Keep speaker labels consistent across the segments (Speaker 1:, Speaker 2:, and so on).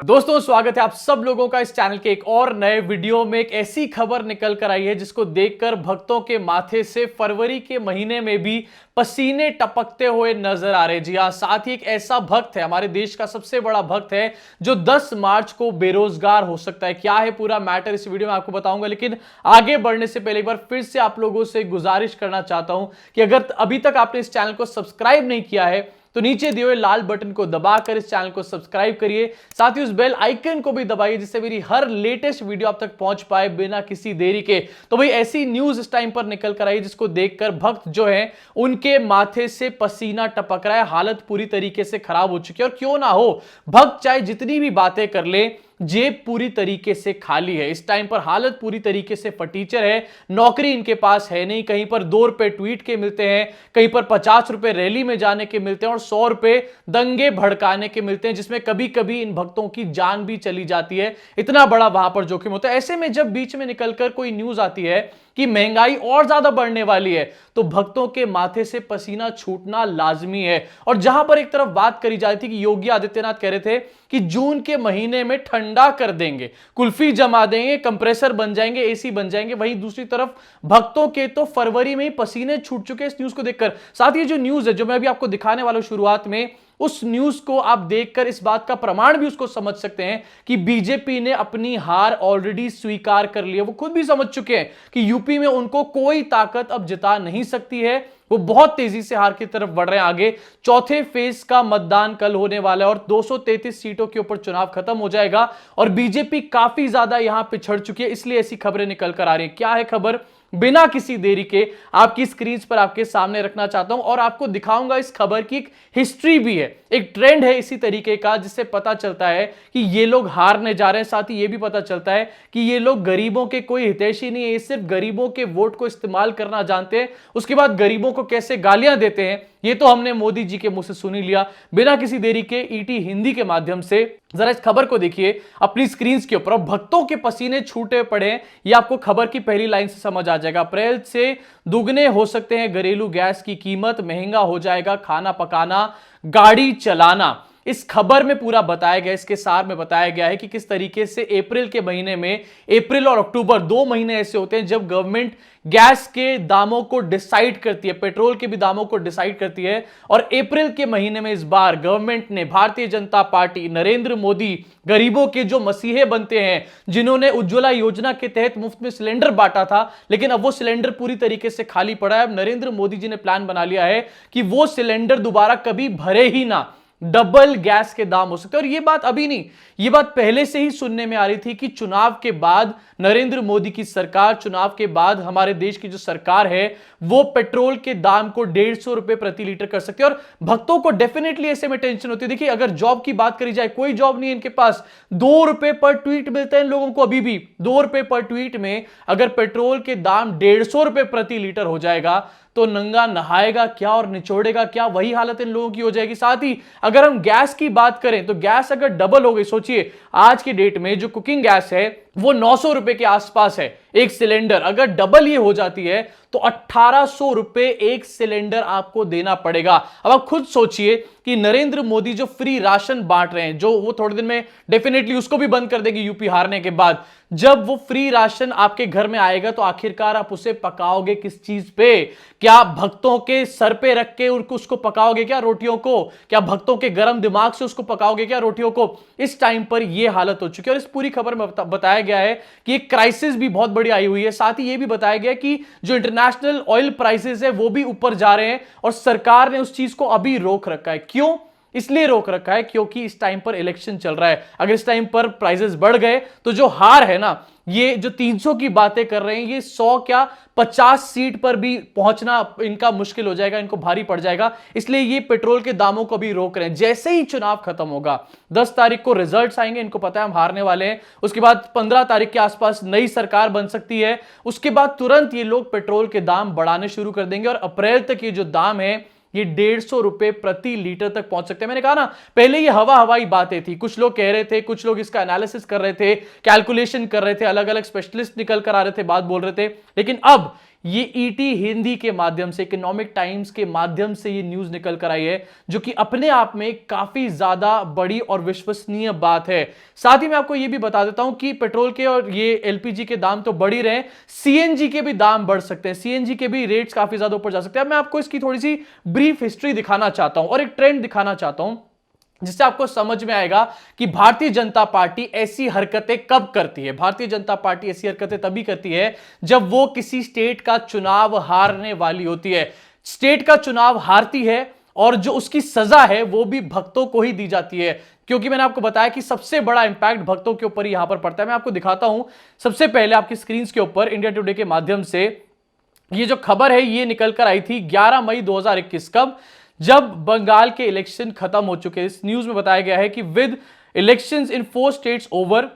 Speaker 1: दोस्तों स्वागत है आप सब लोगों का इस चैनल के एक और नए वीडियो में। एक ऐसी खबर निकल कर आई है जिसको देखकर भक्तों के माथे से फरवरी के महीने में भी पसीने टपकते हुए नजर आ रहे। जी हां, साथ ही एक ऐसा भक्त है, हमारे देश का सबसे बड़ा भक्त है, जो 10 मार्च को बेरोजगार हो सकता है। क्या है पूरा मैटर इस वीडियो में आपको बताऊंगा, लेकिन आगे बढ़ने से पहले एक बार फिर से आप लोगों से गुजारिश करना चाहता हूं कि अगर अभी तक आपने इस चैनल को सब्सक्राइब नहीं किया है तो नीचे दिए हुए लाल बटन को दबाकर इस चैनल को सब्सक्राइब करिए, साथ ही उस बेल आइकन को भी दबाइए जिससे मेरी हर लेटेस्ट वीडियो आप तक पहुंच पाए बिना किसी देरी के। तो भाई ऐसी न्यूज इस टाइम पर निकल कर आई जिसको देखकर भक्त जो है उनके माथे से पसीना टपक रहा है, हालत पूरी तरीके से खराब हो चुकी है। और क्यों ना हो, भक्त चाहे जितनी भी बातें कर ले, जेब पूरी तरीके से खाली है। इस टाइम पर हालत पूरी तरीके से फटीचर है, नौकरी इनके पास है नहीं, कहीं पर 2 रुपए ट्वीट के मिलते हैं, कहीं पर 50 रुपए रैली में जाने के मिलते हैं और 100 रुपए दंगे भड़काने के मिलते हैं, जिसमें कभी कभी इन भक्तों की जान भी चली जाती है। इतना बड़ा वहां पर जोखिम होता है। ऐसे में जब बीच में निकलकर कोई न्यूज आती है कि महंगाई और ज्यादा बढ़ने वाली है तो भक्तों के माथे से पसीना छूटना लाजमी है। और जहां पर एक तरफ बात करी जाती थी कि योगी आदित्यनाथ कह रहे थे कि जून के महीने में ठंडा कर देंगे, कुल्फी जमा देंगे, कंप्रेसर बन जाएंगे, एसी बन जाएंगे, वहीं दूसरी तरफ भक्तों के तो फरवरी में ही पसीने छूट चुके इस न्यूज को देखकर। साथ ही जो न्यूज है जो मैं अभी आपको दिखाने वाला हूं शुरुआत में, उस न्यूज को आप देखकर इस बात का प्रमाण भी उसको समझ सकते हैं कि बीजेपी ने अपनी हार ऑलरेडी स्वीकार कर ली है। वो खुद भी समझ चुके हैं कि यूपी में उनको कोई ताकत अब जिता नहीं सकती है। वो बहुत तेजी से हार की तरफ बढ़ रहे हैं आगे। चौथे फेज का मतदान कल होने वाला है और 233 सीटों के ऊपर चुनाव खत्म हो जाएगा और बीजेपी काफी ज्यादा यहां पिछड़ चुकी है, इसलिए ऐसी खबरें निकल कर आ रही है। क्या है खबर, बिना किसी देरी के आपकी स्क्रीन पर आपके सामने रखना चाहता हूं और आपको दिखाऊंगा इस खबर की एक हिस्ट्री भी है, एक ट्रेंड है इसी तरीके का, जिससे पता चलता है कि ये लोग हारने जा रहे हैं। साथ ही ये भी पता चलता है कि ये लोग गरीबों के कोई हितैषी नहीं है, ये सिर्फ गरीबों के वोट को इस्तेमाल करना जानते हैं। उसके बाद गरीबों को कैसे गालियां देते हैं ये तो हमने मोदी जी के मुंह से सुन ही लिया। बिना किसी देरी के ईटी हिंदी के माध्यम से जरा इस खबर को देखिए अपनी स्क्रीन के ऊपर। भक्तों के पसीने छूटे पड़े हैं, ये आपको खबर की पहली लाइन से समझ आ जाएगा। अप्रैल से दुगने हो सकते हैं घरेलू गैस की कीमत, महंगा हो जाएगा खाना पकाना, गाड़ी चलाना। इस खबर में पूरा बताया गया, इसके सार में बताया गया है कि किस तरीके से अप्रैल के महीने में, अप्रैल और अक्टूबर 2 महीने ऐसे होते हैं जब गवर्नमेंट गैस के दामों को डिसाइड करती है, पेट्रोल के भी दामों को डिसाइड करती है। और अप्रैल के महीने में इस बार गवर्नमेंट ने, भारतीय जनता पार्टी, नरेंद्र मोदी, गरीबों के जो मसीहे बनते हैं, जिन्होंने उज्ज्वला योजना के तहत मुफ्त में सिलेंडर बांटा था, लेकिन अब वो सिलेंडर पूरी तरीके से खाली पड़ा है। अब नरेंद्र मोदी जी ने प्लान बना लिया है कि वो सिलेंडर दोबारा कभी भरे ही ना, डबल गैस के दाम हो सकते हैं। और ये बात अभी नहीं, ये बात पहले से ही सुनने में आ रही थी कि चुनाव के बाद नरेंद्र मोदी की सरकार, चुनाव के बाद हमारे देश की जो सरकार है वो पेट्रोल के दाम को 150 रुपए प्रति लीटर कर सकती है। और भक्तों को डेफिनेटली ऐसे में टेंशन होती है। देखिए अगर जॉब की बात करी जाए, कोई जॉब नहीं है इनके पास, 2 रुपए पर ट्वीट मिलते हैं इन लोगों को अभी भी। 2 रुपए पर ट्वीट में अगर पेट्रोल के दाम 150 रुपए प्रति लीटर हो जाएगा तो नंगा नहाएगा क्या और निचोड़ेगा क्या, वही हालत इन लोगों की हो जाएगी। साथ ही अगर हम गैस की बात करें तो गैस अगर डबल हो गई, सोचिए आज की डेट में जो कुकिंग गैस है वो 900 रुपए के आसपास है एक सिलेंडर, अगर डबल ये हो जाती है तो 1800 रुपए एक सिलेंडर आपको देना पड़ेगा। अब आप खुद सोचिए कि नरेंद्र मोदी जो फ्री राशन बांट रहे हैं, जो वो थोड़े दिन में डेफिनेटली उसको भी बंद कर देंगे यूपी हारने के बाद, जब वो फ्री राशन आपके घर में आएगा तो आखिरकार आप उसे पकाओगे किस चीज पे? क्या भक्तों के सर पे रख के उसको पकाओगे क्या रोटियों को? क्या भक्तों के गर्म दिमाग से उसको पकाओगे क्या रोटियों को? इस टाइम पर यह हालत हो चुकी है। और इस पूरी खबर में बताया गया है कि एक क्राइसिस भी बहुत बड़ी आई हुई है। साथ ही यह भी बताया गया कि जो इंटरनेशनल ऑयल प्राइसेस है वो भी ऊपर जा रहे हैं और सरकार ने उस चीज को अभी रोक रखा है। क्यों? इसलिए रोक रखा है क्योंकि इस टाइम पर इलेक्शन चल रहा है। अगर इस टाइम पर प्राइसेस बढ़ गए तो जो हार है ना, ये जो 300 की बातें कर रहे हैं, ये 100 क्या 50 सीट पर भी पहुंचना इनका मुश्किल हो जाएगा, इनको भारी पड़ जाएगा। इसलिए ये पेट्रोल के दामों को भी रोक रहे हैं। जैसे ही चुनाव खत्म होगा, 10 तारीख को रिजल्ट्स आएंगे, इनको पता है हम हारने वाले हैं, उसके बाद 15 तारीख के आसपास नई सरकार बन सकती है, उसके बाद तुरंत ये लोग पेट्रोल के दाम बढ़ाने शुरू कर देंगे और अप्रैल तक ये जो दाम है ये 150 रुपए प्रति लीटर तक पहुंच सकते हैं। मैंने कहा ना पहले ये हवाई बातें थी, कुछ लोग कह रहे थे, कुछ लोग इसका एनालिसिस कर रहे थे, कैलकुलेशन कर रहे थे, अलग अलग स्पेशलिस्ट निकल कर आ रहे थे, बात बोल रहे थे, लेकिन अब ये ईटी हिंदी के माध्यम से, इकोनॉमिक टाइम्स के माध्यम से ये न्यूज निकल कर आई है, जो कि अपने आप में काफी ज्यादा बड़ी और विश्वसनीय बात है। साथ ही मैं आपको ये भी बता देता हूं कि पेट्रोल के और ये एलपीजी के दाम तो बढ़ ही रहे, सीएनजी के भी दाम बढ़ सकते हैं, सीएनजी के भी रेट्स काफी ज्यादा ऊपर जा सकते हैं। मैं आपको इसकी थोड़ी सी ब्रीफ हिस्ट्री दिखाना चाहता हूं और एक ट्रेंड दिखाना चाहता हूं, जिससे आपको समझ में आएगा कि भारतीय जनता पार्टी ऐसी हरकतें कब करती है। भारतीय जनता पार्टी ऐसी हरकतें तभी करती है जब वो किसी स्टेट का चुनाव हारने वाली होती है। स्टेट का चुनाव हारती है और जो उसकी सजा है वो भी भक्तों को ही दी जाती है, क्योंकि मैंने आपको बताया कि सबसे बड़ा इंपैक्ट भक्तों के ऊपर यहां पर पड़ता है। मैं आपको दिखाता हूं सबसे पहले आपकी स्क्रीन के ऊपर इंडिया टुडे के माध्यम से ये जो खबर है ये निकल कर आई थी 11 मई 2021, कब, जब बंगाल के इलेक्शन खत्म हो चुके। इस न्यूज में बताया गया है कि with elections in 4 states over,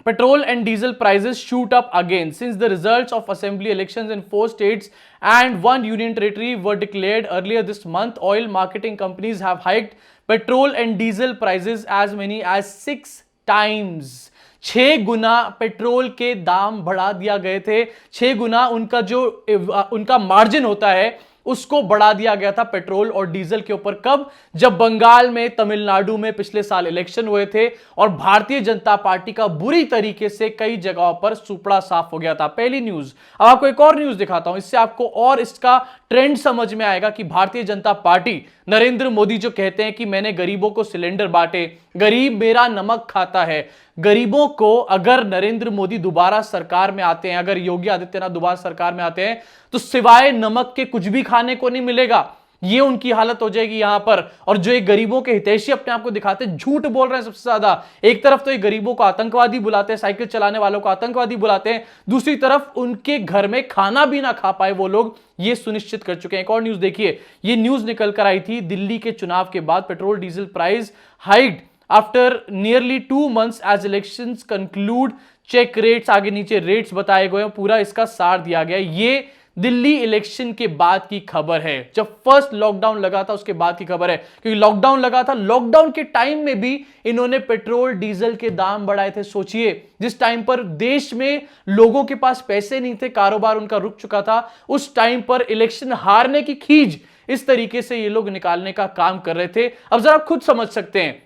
Speaker 1: petrol and diesel prices shoot up again since the results of assembly elections in 4 states and 1 union territory were declared earlier this month. Oil marketing companies have hiked petrol and diesel prices as many as 6 times. 6 Guna petrol के दाम बढ़ा दिया गए थे, 6 गुना उनका margin होता है उसको बढ़ा दिया गया था पेट्रोल और डीजल के ऊपर। कब? जब बंगाल में, तमिलनाडु में पिछले साल इलेक्शन हुए थे और भारतीय जनता पार्टी का बुरी तरीके से कई जगहों पर सुपड़ा साफ हो गया था। पहली न्यूज। अब आपको एक और न्यूज दिखाता हूं, इससे आपको और इसका ट्रेंड समझ में आएगा कि भारतीय जनता पार्टी, नरेंद्र मोदी जो कहते हैं कि मैंने गरीबों को सिलेंडर बांटे, गरीब मेरा नमक खाता है, गरीबों को अगर नरेंद्र मोदी दोबारा सरकार में आते हैं, अगर योगी आदित्यनाथ दोबारा सरकार में आते हैं तो सिवाय नमक के कुछ भी खाने को नहीं मिलेगा। ये उनकी हालत हो जाएगी यहां पर। और जो ये गरीबों के हितैषी अपने आप को दिखाते हैं, झूठ बोल रहे हैं सबसे ज्यादा। एक तरफ तो ये गरीबों को आतंकवादी बुलाते हैं, साइकिल चलाने वालों को आतंकवादी बुलाते हैं, दूसरी तरफ उनके घर में खाना भी ना खा पाए वो लोग, ये सुनिश्चित कर चुके हैं। एक और न्यूज देखिए, ये न्यूज निकल कर आई थी दिल्ली के चुनाव के बाद, petrol diesel price hiked after nearly 2 months as elections conclude, check rates, आगे नीचे रेट्स बताए गए हैं, पूरा इसका सार दिया गया। ये दिल्ली इलेक्शन के बाद की खबर है, जब फर्स्ट लॉकडाउन लगा था उसके बाद की खबर है, क्योंकि लॉकडाउन लगा था, लॉकडाउन के टाइम में भी इन्होंने पेट्रोल डीजल के दाम बढ़ाए थे। सोचिए, जिस टाइम पर देश में लोगों के पास पैसे नहीं थे, कारोबार उनका रुक चुका था, उस टाइम पर इलेक्शन हारने की खींच इस तरीके से ये लोग निकालने का काम कर रहे थे। अब जरा खुद समझ सकते हैं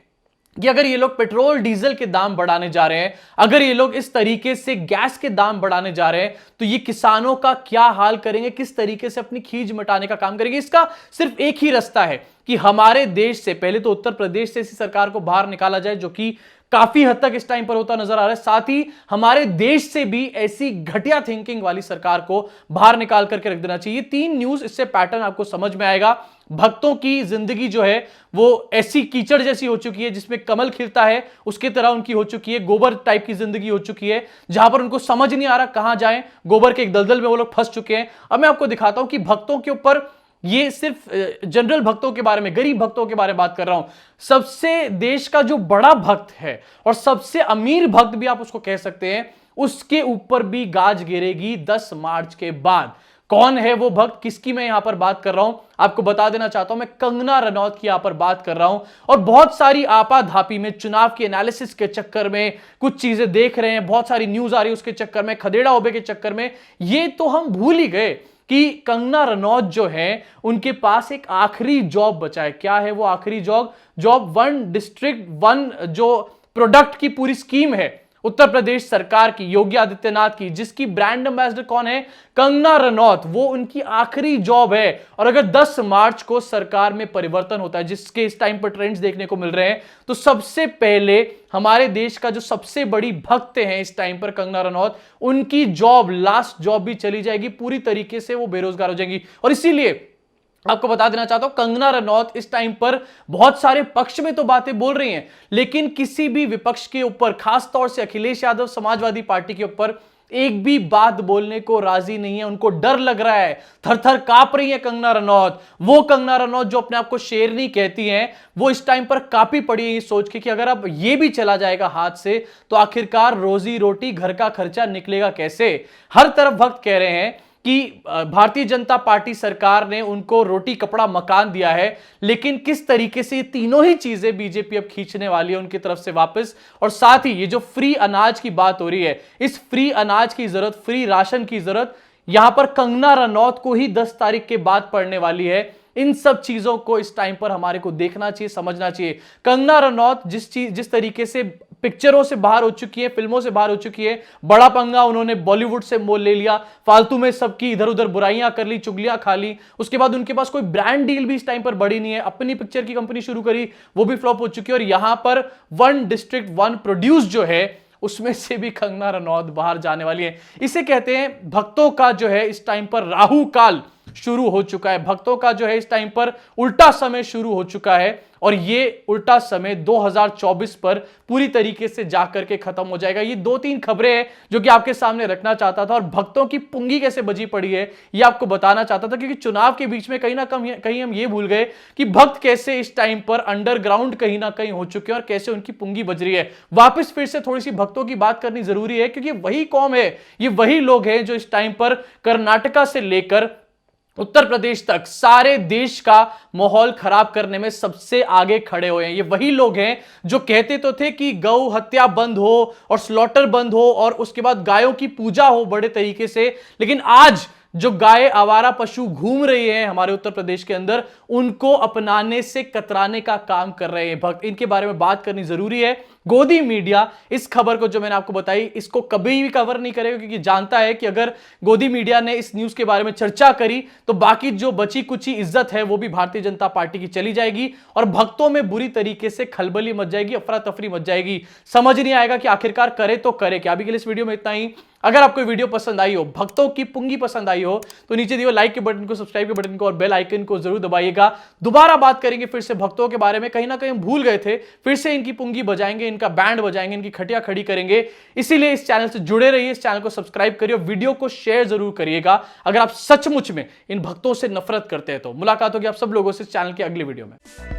Speaker 1: कि अगर ये लोग पेट्रोल डीजल के दाम बढ़ाने जा रहे हैं, अगर ये लोग इस तरीके से गैस के दाम बढ़ाने जा रहे हैं, तो ये किसानों का क्या हाल करेंगे, किस तरीके से अपनी खींच मिटाने का काम करेंगे। इसका सिर्फ एक ही रास्ता है कि हमारे देश से, पहले तो उत्तर प्रदेश से ऐसी सरकार को बाहर निकाला जाए, जो कि काफी हद तक इस टाइम पर होता नजर आ रहा है। साथ ही हमारे देश से भी ऐसी घटिया थिंकिंग वाली सरकार को बाहर निकाल करके रख देना चाहिए। 3 न्यूज, इससे पैटर्न आपको समझ में आएगा। भक्तों की जिंदगी जो है वो ऐसी कीचड़ जैसी हो चुकी है, जिसमें कमल खिलता है उसके तरह उनकी हो चुकी है, गोबर टाइप की जिंदगी हो चुकी है, जहां पर उनको समझ नहीं आ रहा कहां जाएं, गोबर के एक दलदल में वो लोग फंस चुके हैं। अब मैं आपको दिखाता हूं कि भक्तों के ऊपर, ये सिर्फ जनरल भक्तों के बारे में, गरीब भक्तों के बारे में बात कर रहा हूं, सबसे देश का जो बड़ा भक्त है और सबसे अमीर भक्त भी आप उसको कह सकते हैं, उसके ऊपर भी गाज गिरेगी 10 मार्च के बाद। कौन है वो भक्त, किसकी मैं यहां पर बात कर रहा हूं, आपको बता देना चाहता हूं। मैं कंगना रनौत की यहां पर बात कर रहा हूं। और बहुत सारी आपाधापी में, चुनाव के एनालिसिस के चक्कर में कुछ चीजें देख रहे हैं, बहुत सारी न्यूज आ रही है उसके चक्कर में, खदेड़ा ओबे के चक्कर में, ये तो हम भूल ही गए कि कंगना रनौत जो है उनके पास एक आखिरी जॉब बचा है। क्या है वो आखिरी जॉब? 1 डिस्ट्रिक्ट 1 जो प्रोडक्ट की पूरी स्कीम है उत्तर प्रदेश सरकार की, योगी आदित्यनाथ की, जिसकी ब्रांड एम्बेसडर कौन है? कंगना रनौत। वो उनकी आखिरी जॉब है। और अगर 10 मार्च को सरकार में परिवर्तन होता है, जिसके इस टाइम पर ट्रेंड्स देखने को मिल रहे हैं, तो सबसे पहले हमारे देश का जो सबसे बड़ी भक्त हैं इस टाइम पर, कंगना रनौत, उनकी जॉब, लास्ट जॉब भी चली जाएगी, पूरी तरीके से वो बेरोजगार हो जाएंगी। और इसीलिए आपको बता देना चाहता हूं, कंगना रनौत इस टाइम पर बहुत सारे पक्ष में तो बातें बोल रही हैं, लेकिन किसी भी विपक्ष के ऊपर, खासतौर से अखिलेश यादव समाजवादी पार्टी के ऊपर, एक भी बात बोलने को राजी नहीं है। उनको डर लग रहा है, थर थर कांप रही है कंगना रनौत। वो कंगना रनौत जो अपने आप को शेरनी कहती हैं, वो इस टाइम पर काफी पड़ी है ये सोच के कि अगर अब ये भी चला जाएगा हाथ से, तो आखिरकार रोजी रोटी, घर का खर्चा निकलेगा कैसे। हर तरफ भक्त कह रहे हैं कि भारतीय जनता पार्टी सरकार ने उनको रोटी, कपड़ा, मकान दिया है, लेकिन किस तरीके से ये तीनों ही चीजें बीजेपी अब खींचने वाली है उनकी तरफ से वापस। और साथ ही ये जो फ्री अनाज की बात हो रही है, इस फ्री अनाज की जरूरत, फ्री राशन की जरूरत, यहां पर कंगना रनौत को ही 10 तारीख के बाद पड़ने वाली है। इन सब चीजों को इस टाइम पर हमारे को देखना चाहिए, समझना चाहिए। कंगना रनौत जिस तरीके से पिक्चरों से बाहर हो चुकी है, फिल्मों से बाहर हो चुकी है, बड़ा पंगा उन्होंने बॉलीवुड से मोल ले लिया, फालतू में सबकी इधर उधर बुराइयां कर ली, चुगलियां खा ली। उसके बाद उनके पास कोई ब्रांड डील भी इस टाइम पर बड़ी नहीं है, अपनी पिक्चर की कंपनी शुरू करी, वो भी फ्लॉप हो चुकी है। और यहां पर वन डिस्ट्रिक्ट वन प्रोड्यूस जो है उसमें से भी कंगना रनौत बाहर जाने वाली है। इसे कहते हैं भक्तों का जो है इस टाइम पर राहु काल शुरू हो चुका है, भक्तों का जो है इस टाइम पर उल्टा समय शुरू हो चुका है। और ये उल्टा समय 2024 पर पूरी तरीके से जाकर के खत्म हो जाएगा। ये 2-3 खबरें हैं जो कि आपके सामने रखना चाहता था। और भक्तों की पुंगी कैसे बजी पड़ी है ये आपको बताना चाहता था, क्योंकि चुनाव के बीच में कहीं हम ये भूल गए कि भक्त कैसे इस टाइम पर अंडरग्राउंड कहीं ना कहीं हो चुके हैं और कैसे उनकी पुंगी बज रही है। वापस फिर से थोड़ी सी भक्तों की बात करनी जरूरी है, क्योंकि वही कौम है, ये वही लोग हैं जो इस टाइम पर कर्नाटका से लेकर उत्तर प्रदेश तक सारे देश का माहौल खराब करने में सबसे आगे खड़े हुए हैं। ये वही लोग हैं जो कहते तो थे कि गौ हत्या बंद हो और स्लॉटर बंद हो और उसके बाद गायों की पूजा हो बड़े तरीके से, लेकिन आज जो गाय आवारा पशु घूम रही है हमारे उत्तर प्रदेश के अंदर, उनको अपनाने से कतराने का काम कर रहे हैं भक्त। इनके बारे में बात करनी जरूरी है। गोदी मीडिया इस खबर को जो मैंने आपको बताई इसको कभी भी कवर नहीं करेगा, क्योंकि जानता है कि अगर गोदी मीडिया ने इस न्यूज के बारे में चर्चा करी तो बाकी जो बची कुची इज्जत है वो भी भारतीय जनता पार्टी की चली जाएगी और भक्तों में बुरी तरीके से खलबली मच जाएगी, अफरा तफरी मच जाएगी। समझ नहीं आएगा कि आखिरकार करे तो करे क्या। अभी के लिए इस वीडियो में इतना ही। अगर आपको वीडियो पसंद आई हो, भक्तों की पुंगी पसंद आई हो, तो नीचे दिए लाइक के बटन को, सब्सक्राइब के बटन को और बेल आइकन को जरूर दबाइएगा। दोबारा बात करेंगे फिर से भक्तों के बारे में, कहीं ना कहीं भूल गए थे, फिर से इनकी पुंगी बजाएंगे, इनका बैंड बजाएंगे, इनकी खटिया खड़ी करेंगे। इसीलिए इस चैनल से जुड़े रहिए, इस चैनल को सब्सक्राइब करिए, वीडियो को शेयर जरूर करिएगा अगर आप सचमुच में इन भक्तों से नफरत करते हैं। तो मुलाकात होगी आप सब लोगों से इस चैनल के अगले वीडियो में।